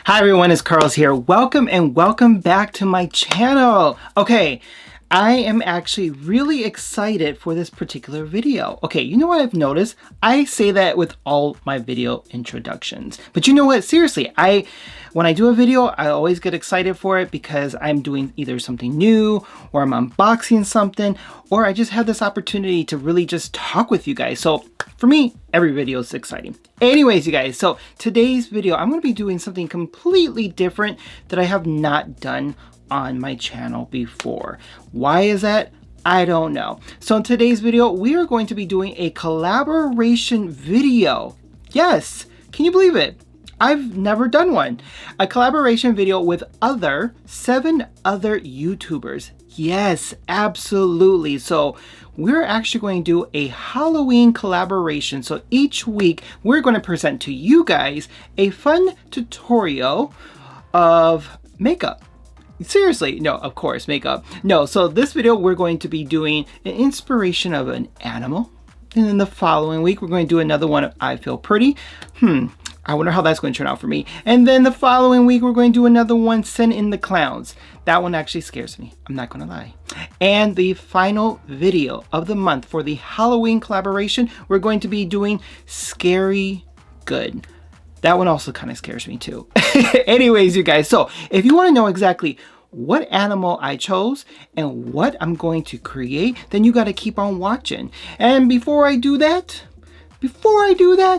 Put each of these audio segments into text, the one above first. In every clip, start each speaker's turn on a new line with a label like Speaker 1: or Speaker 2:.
Speaker 1: Hi everyone, it's Carlos here. Welcome and welcome back to my channel. Okay, I am actually really excited for this particular video. Okay, you know what I've noticed? I say that with all my video introductions. But you know what? Seriously, when I do a video, I always get excited for it because I'm doing either something new or I'm unboxing something, or I just have this opportunity to really just talk with you guys. So for me, every video is exciting. Anyways, you guys, so today's video, I'm going to be doing something completely different that I have not done on my channel before. Why is that? I don't know. So in today's video, we are going to be doing a collaboration video. Yes, can you believe it? I've never done one. A collaboration video with 7 other YouTubers. Yes, absolutely. So we're actually going to do a Halloween collaboration. So each week we're going to present to you guys a fun tutorial of makeup. Seriously, no, of course, makeup. No, so this video we're going to be doing an inspiration of an animal. And then the following week we're going to do another one of I Feel Pretty. I wonder how that's going to turn out for me. And then the following week, we're going to do another one, Send in the Clowns. That one actually scares me. I'm not going to lie. And the final video of the month for the Halloween collaboration, we're going to be doing Scary Good. That one also kind of scares me too. Anyways, you guys, so if you want to know exactly what animal I chose and what I'm going to create, then you got to keep on watching. And before I do that,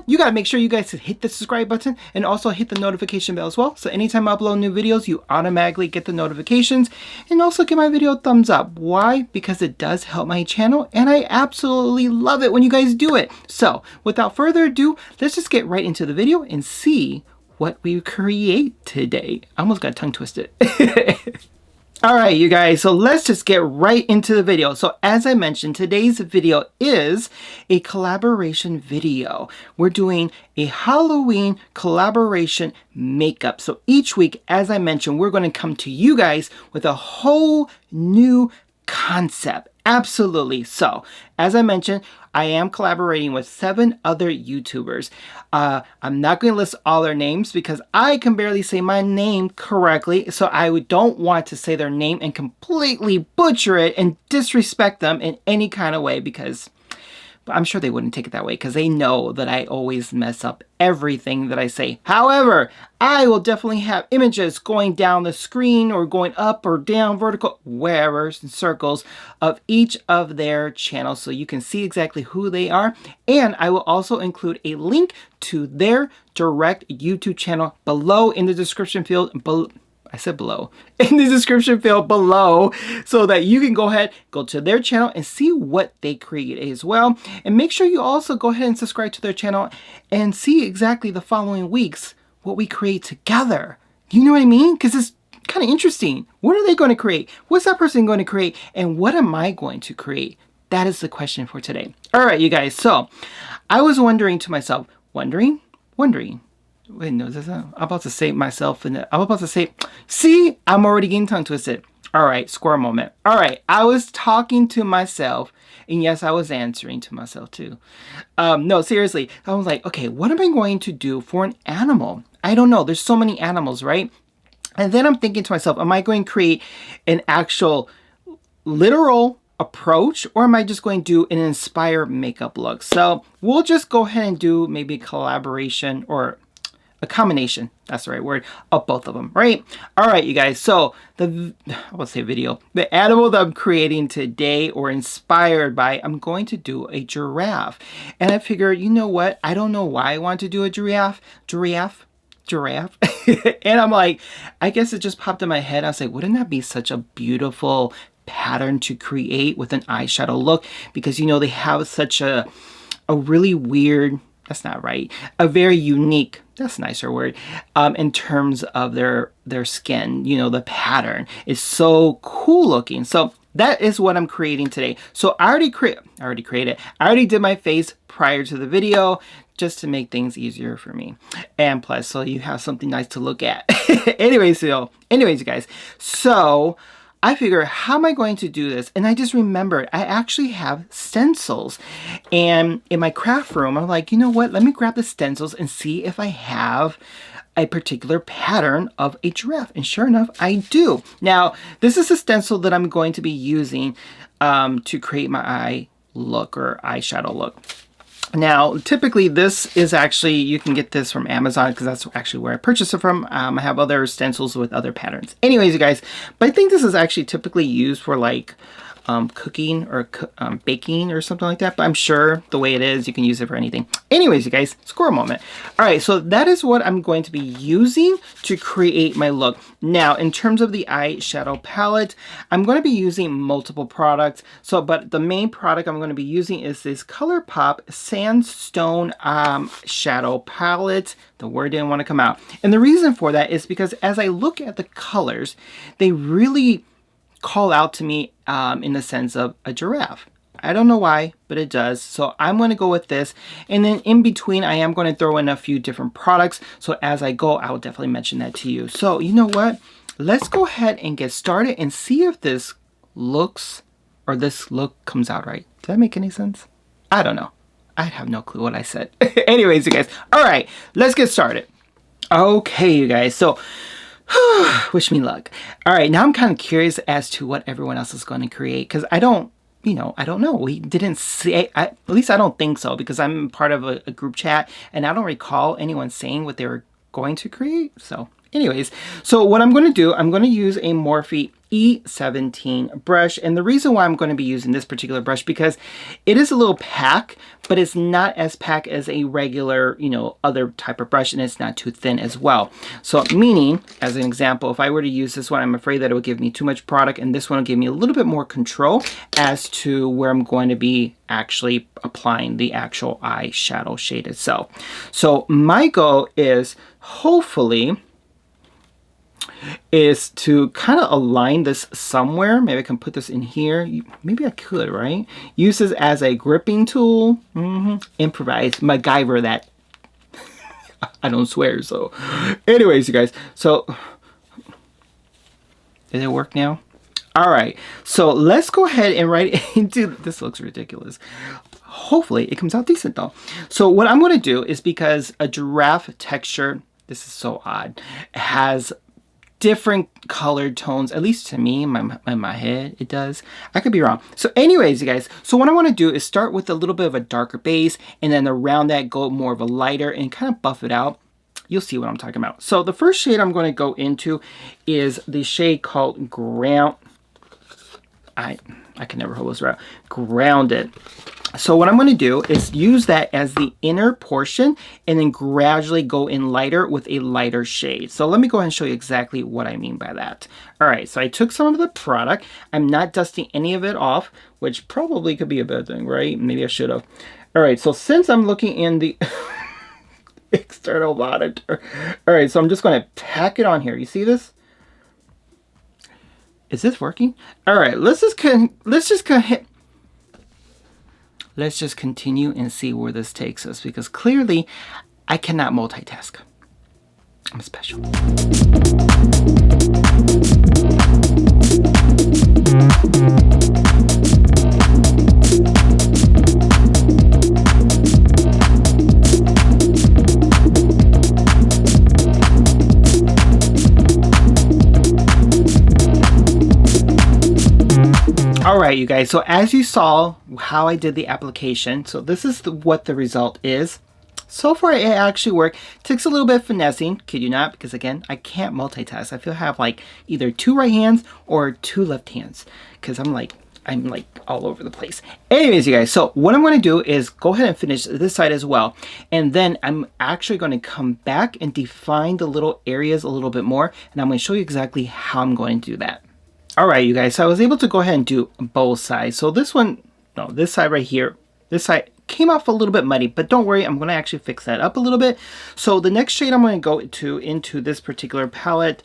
Speaker 1: you gotta make sure you guys hit the subscribe button and also hit the notification bell as well. So anytime I upload new videos, you automatically get the notifications, and also give my video a thumbs up. Why? Because it does help my channel and I absolutely love it when you guys do it. So without further ado, let's just get right into the video and see what we create today. I almost got tongue twisted. All right, you guys, so let's just get right into the video. So as I mentioned, today's video is a collaboration video. We're doing a Halloween collaboration makeup. So each week, as I mentioned, we're going to come to you guys with a whole new concept. Absolutely. So as I mentioned, I am collaborating with 7 other YouTubers. I'm not going to list all their names because I can barely say my name correctly. So I don't want to say their name and completely butcher it and disrespect them in any kind of way, because I'm sure they wouldn't take it that way because they know that I always mess up everything that I say. However, I will definitely have images going down the screen or going up or down, vertical, wherever, in circles of each of their channels so you can see exactly who they are. And I will also include a link to their direct YouTube channel below in the description field. I said below, in the description field below, so that you can go ahead, go to their channel and see what they create as well. And make sure you also go ahead and subscribe to their channel and see exactly the following weeks what we create together. You know what I mean? Because it's kind of interesting. What are they going to create? What's that person going to create? And what am I going to create? That is the question for today. All right, you guys. So I was wondering to myself, wondering. Wait, no, I'm about to say myself, and I'm about to say, see, I'm already getting tongue twisted. All right, square moment. All right, I was talking to myself, and yes, I was answering to myself too. No, seriously, I was like, okay, what am I going to do for an animal? I don't know. There's so many animals, right? And then I'm thinking to myself, am I going to create an actual literal approach, or am I just going to do an inspired makeup look? So we'll just go ahead and do maybe a collaboration or a combination, that's the right word, of both of them, right? All right, you guys, so the animal that I'm creating today or inspired by, I'm going to do a giraffe. And I figured, you know what? I don't know why I want to do a giraffe. And I'm like, I guess it just popped in my head. I was like, wouldn't that be such a beautiful pattern to create with an eyeshadow look? Because, you know, they have such a really weird, that's not right, a very unique, that's a nicer word, in terms of their skin. You know, the pattern is so cool looking. So that is what I'm creating today. So I already created. I already did my face prior to the video just to make things easier for me. And plus, so you have something nice to look at. Anyways, you guys. So I figure, how am I going to do this? And I just remembered I actually have stencils. And in my craft room, I'm like, you know what? Let me grab the stencils and see if I have a particular pattern of a giraffe. And sure enough, I do. Now, this is a stencil that I'm going to be using to create my eye look or eyeshadow look. Now, typically this is actually, you can get this from Amazon because that's actually where I purchased it from. I have other stencils with other patterns. Anyways, you guys, but I think this is actually typically used for like cooking or baking or something like that, but I'm sure the way it is, you can use it for anything. Anyways, you guys, squirrel moment. All right, so that is what I'm going to be using to create my look. Now, in terms of the eyeshadow palette, I'm going to be using multiple products. So, but the main product I'm going to be using is this Colourpop Sandstone shadow palette. The word didn't want to come out. And the reason for that is because as I look at the colors, they really call out to me in the sense of a giraffe. I don't know why, but it does. So I'm going to go with this. And then in between, I am going to throw in a few different products. So as I go, I'll definitely mention that to you. So you know what? Let's go ahead and get started and see if this looks or this look comes out right. Did that make any sense? I don't know. I have no clue what I said. Anyways, you guys. All right, let's get started. Okay, you guys. So wish me luck. All right, now I'm kind of curious as to what everyone else is going to create because I don't know. We didn't say, at least I don't think so, because I'm part of a group chat and I don't recall anyone saying what they were going to create. So anyways, so what I'm going to do, I'm going to use a Morphe E17 brush. And the reason why I'm going to be using this particular brush, because it is a little pack, but it's not as pack as a regular, other type of brush, and it's not too thin as well. So meaning, as an example, if I were to use this one, I'm afraid that it would give me too much product, and this one will give me a little bit more control as to where I'm going to be actually applying the actual eyeshadow shade itself. So my goal is hopefully is to kind of align this somewhere. Maybe I can put this in here. Maybe I could, right? Use this as a gripping tool. Improvise, MacGyver that. I don't swear, so. Anyways, you guys. So, did it work now? All right. So let's go ahead and write into, this looks ridiculous. Hopefully it comes out decent though. So what I'm going to do is, because a giraffe texture, this is so odd, has different colored tones, at least to me, in my head, it does. I could be wrong. So anyways, you guys, so what I want to do is start with a little bit of a darker base, and then around that go more of a lighter and kind of buff it out. You'll see what I'm talking about. So the first shade I'm going to go into is the shade called I can never hold this right. Grounded. So what I'm going to do is use that as the inner portion and then gradually go in lighter with a lighter shade. So let me go ahead and show you exactly what I mean by that. All right, so I took some of the product. I'm not dusting any of it off, which probably could be a bad thing, right? Maybe I should have. All right, so since I'm looking in the external monitor, all right, so I'm just going to tack it on here. You see this? Is this working? All right, let's just continue and see where this takes us, because clearly I cannot multitask. I'm special. All right, you guys, so as you saw how I did the application, so this is what the result is. So far, it actually worked. Takes a little bit of finessing, kid you not, because again, I can't multitask. I feel I have like either 2 right hands or 2 left hands, because I'm like all over the place. Anyways, you guys, so what I'm going to do is go ahead and finish this side as well. And then I'm actually going to come back and define the little areas a little bit more. And I'm going to show you exactly how I'm going to do that. All right, you guys, so I was able to go ahead and do both sides. So this one, no, this side right here, this side came off a little bit muddy, but don't worry, I'm going to actually fix that up a little bit. So the next shade I'm going to go into this particular palette,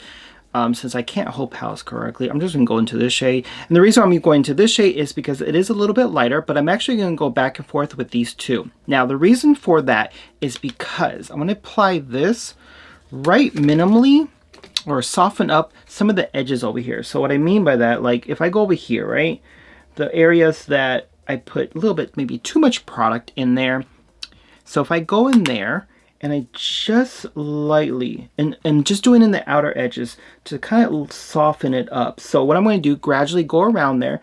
Speaker 1: since I can't hold palettes correctly, I'm just going to go into this shade. And the reason I'm going into this shade is because it is a little bit lighter, but I'm actually going to go back and forth with these two. Now, the reason for that is because I'm going to apply this right minimally or soften up some of the edges over here. So what I mean by that, like if I go over here, right, the areas that I put a little bit, maybe too much product in there. So if I go in there and I just lightly, and just doing in the outer edges to kind of soften it up. So what I'm going to do, gradually go around there,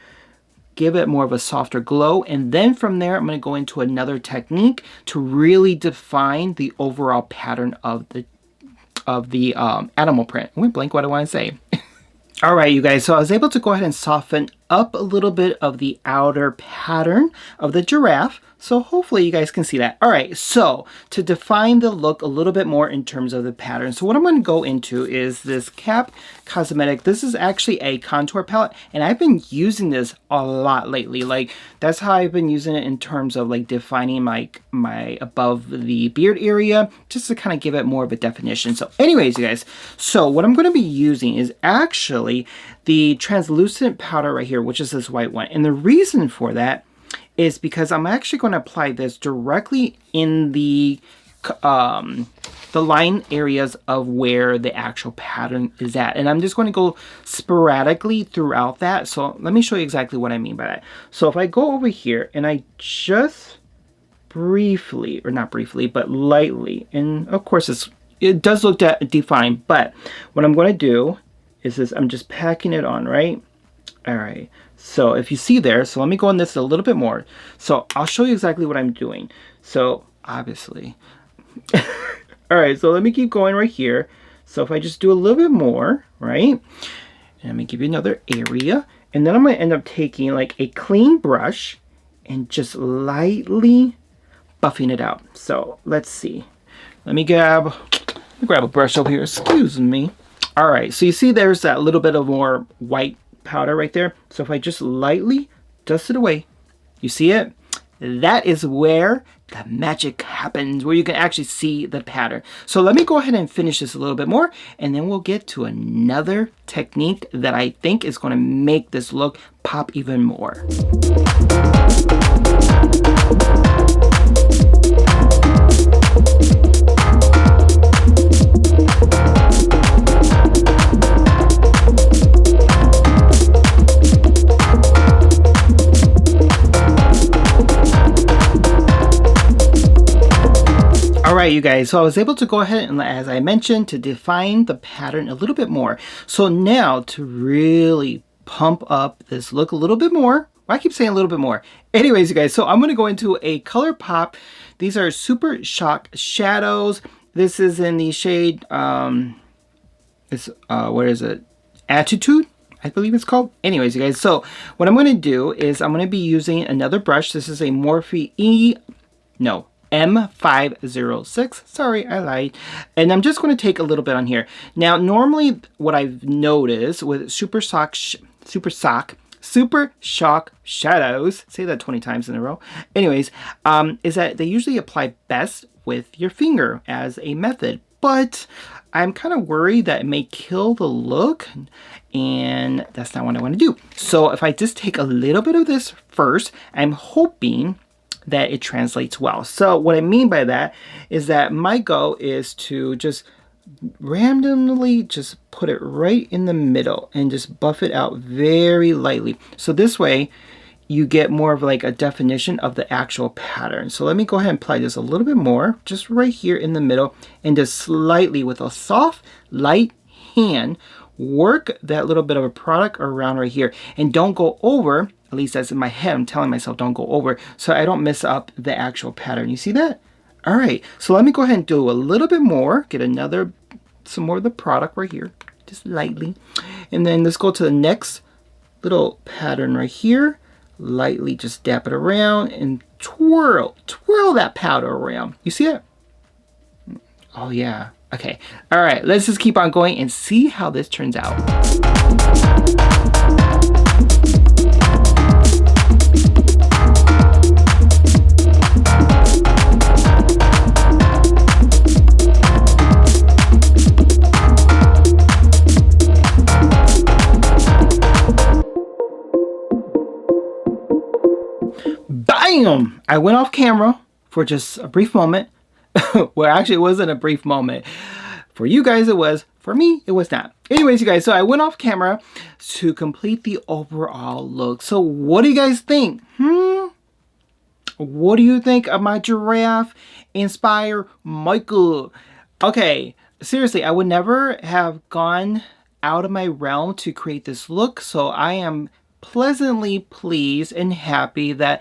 Speaker 1: give it more of a softer glow, and then from there I'm going to go into another technique to really define the overall pattern of the animal print. I went blank what I want to say. All right, you guys, so I was able to go ahead and soften up a little bit of the outer pattern of the giraffe. So hopefully you guys can see that. All right, so to define the look a little bit more in terms of the pattern. So what I'm going to go into is this Cap Cosmetic. This is actually a contour palette, and I've been using this a lot lately. Like that's how I've been using it in terms of like defining my above the beard area, just to kind of give it more of a definition. So anyways, you guys, so what I'm going to be using is actually the translucent powder right here, which is this white one. And the reason for that is because I'm actually going to apply this directly in the line areas of where the actual pattern is at. And I'm just going to go sporadically throughout that. So let me show you exactly what I mean by that. So if I go over here and I just briefly, or not briefly, but lightly, and of course it does look defined, but what I'm going to do is this, I'm just packing it on, right? All right, so if you see there, so let me go on this a little bit more. So I'll show you exactly what I'm doing. So obviously, all right, so let me keep going right here. So if I just do a little bit more, right? And let me give you another area. And then I'm gonna end up taking like a clean brush and just lightly buffing it out. So let's see. Let me grab a brush over here, excuse me. All right, so you see there's that little bit of more white powder right there. So if I just lightly dust it away, you see it? That is where the magic happens, where you can actually see the pattern. So let me go ahead and finish this a little bit more, and then we'll get to another technique that I think is going to make this look pop even more. Alright, you guys, so I was able to go ahead and, as I mentioned, to define the pattern a little bit more. So now to really pump up this look a little bit more, I keep saying a little bit more. Anyways, you guys, so I'm going to go into a Colourpop. These are Super Shock Shadows. This is in the shade, what is it? Attitude, I believe it's called. Anyways, you guys, so what I'm going to do is I'm going to be using another brush. This is a Morphe M506. Sorry, I lied. And I'm just going to take a little bit on here. Now, normally what I've noticed with Super Shock Shadows, say that 20 times in a row, anyways, is that they usually apply best with your finger as a method. But I'm kind of worried that it may kill the look, and that's not what I want to do. So if I just take a little bit of this first, I'm hoping that it translates well. So what I mean by that is that my goal is to just randomly just put it right in the middle and just buff it out very lightly. So this way you get more of like a definition of the actual pattern. So let me go ahead and apply this a little bit more, just right here in the middle, and just slightly with a soft, light hand, work that little bit of a product around right here. And don't go over, at least that's in my head, I'm telling myself don't go over, so I don't mess up the actual pattern. You see that? All right, so let me go ahead and do a little bit more, get some more of the product right here, just lightly. And then let's go to the next little pattern right here. Lightly just dap it around and twirl that powder around. You see it? Oh yeah. Okay. All right, let's just keep on going and see how this turns out. Bam! I went off camera for just a brief moment. Well, actually, it wasn't a brief moment. For you guys, it was. For me, it was not. Anyways, you guys, so I went off camera to complete the overall look. So what do you guys think? What do you think of my giraffe inspired makeup? Okay, seriously, I would never have gone out of my realm to create this look. So I am pleasantly pleased and happy that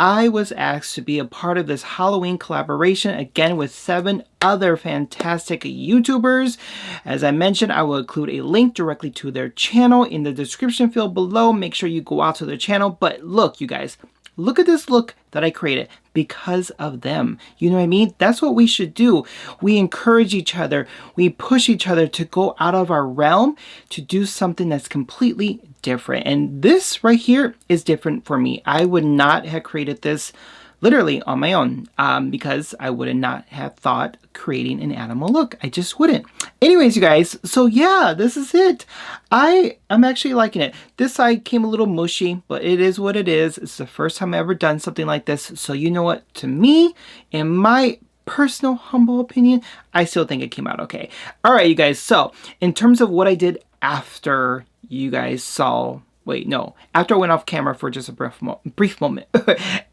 Speaker 1: I was asked to be a part of this Halloween collaboration, again with 7 other fantastic YouTubers. As I mentioned, I will include a link directly to their channel in the description field below. Make sure you go out to their channel. But look, you guys, look at this look that I created because of them. You know what I mean? That's what we should do. We encourage each other. We push each other to go out of our realm to do something that's completely different. And this right here is different for me. I would not have created this literally on my own because I would not have thought creating an animal look. I just wouldn't. Anyways, you guys, so yeah, this is it. I'm actually liking it. This side came a little mushy, but it is what it is. It's the first time I've ever done something like this. So you know what? To me, in my personal humble opinion, I still think it came out okay. All right, you guys. So in terms of what I did after you guys saw, after I went off camera for just a brief moment.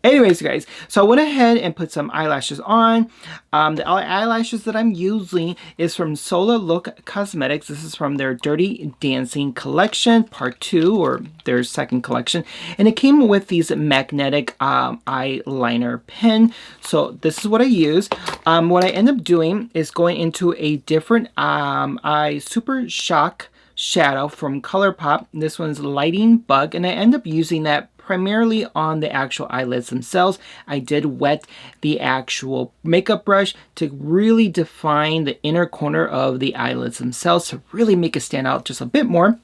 Speaker 1: Anyways, you guys, so I went ahead and put some eyelashes on. The eyelashes that I'm using is from Solar Look Cosmetics. This is from their Dirty Dancing collection, part 2, or their second collection. And it came with these magnetic eyeliner pen. So this is what I use. What I end up doing is going into a different eye Super Shock shadow from Colourpop. This one's Lighting Bug, and I end up using that primarily on the actual eyelids themselves. I did wet the actual makeup brush to really define the inner corner of the eyelids themselves to really make it stand out just a bit more.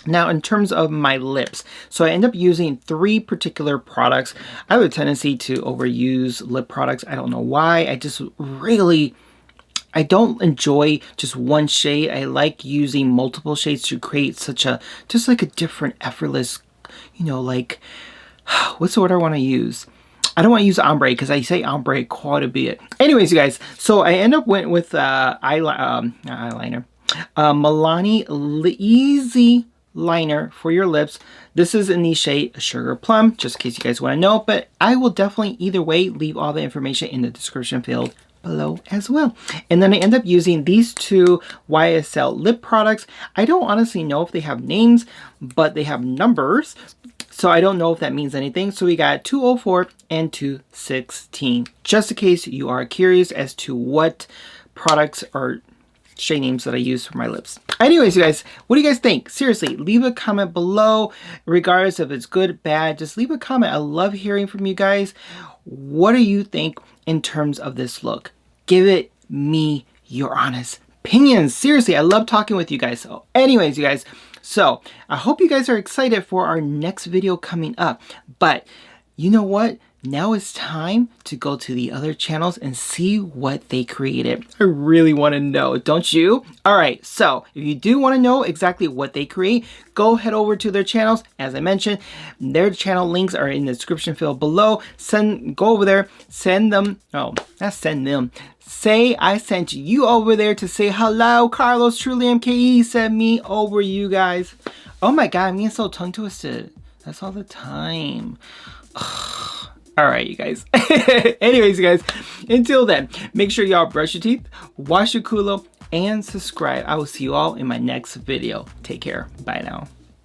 Speaker 1: Now, in terms of my lips, so I end up using 3 particular products. I have a tendency to overuse lip products. I don't know why. I don't enjoy just one shade. I like using multiple shades to create just like a different effortless, you know, like, what's the word I want to use? I don't want to use ombre because I say ombre quite a bit. Anyways, you guys, so I end up went with eyeliner. Milani Easy Liner for your lips. This is in the shade Sugar Plum, just in case you guys want to know, but I will definitely either way leave all the information in the description field below as well. And then I end up using these 2 YSL lip products. I don't honestly know if they have names, but they have numbers, so I don't know if that means anything. So we got 204 and 216, just in case you are curious as to what products or shade names that I use for my lips. Anyways, you guys, what do you guys think? Seriously, leave a comment below, regardless if it's good, bad, just leave a comment. I love hearing from you guys. What do you think in terms of this look? Give me your honest opinions. Seriously, I love talking with you guys. So anyways, you guys, so I hope you guys are excited for our next video coming up. But you know what? Now it's time to go to the other channels and see what they created. I really want to know, don't you? All right, so if you do want to know exactly what they create, go head over to their channels. As I mentioned, their channel links are in the description field below. Go over there, send them, say I sent you over there to say hello. Carlos TrulyMKE sent me over, you guys. Oh my God, I'm getting so tongue twisted. That's all the time. All right, you guys. Anyways, you guys, until then, make sure y'all brush your teeth, wash your culo, and subscribe. I will see you all in my next video. Take care. Bye now.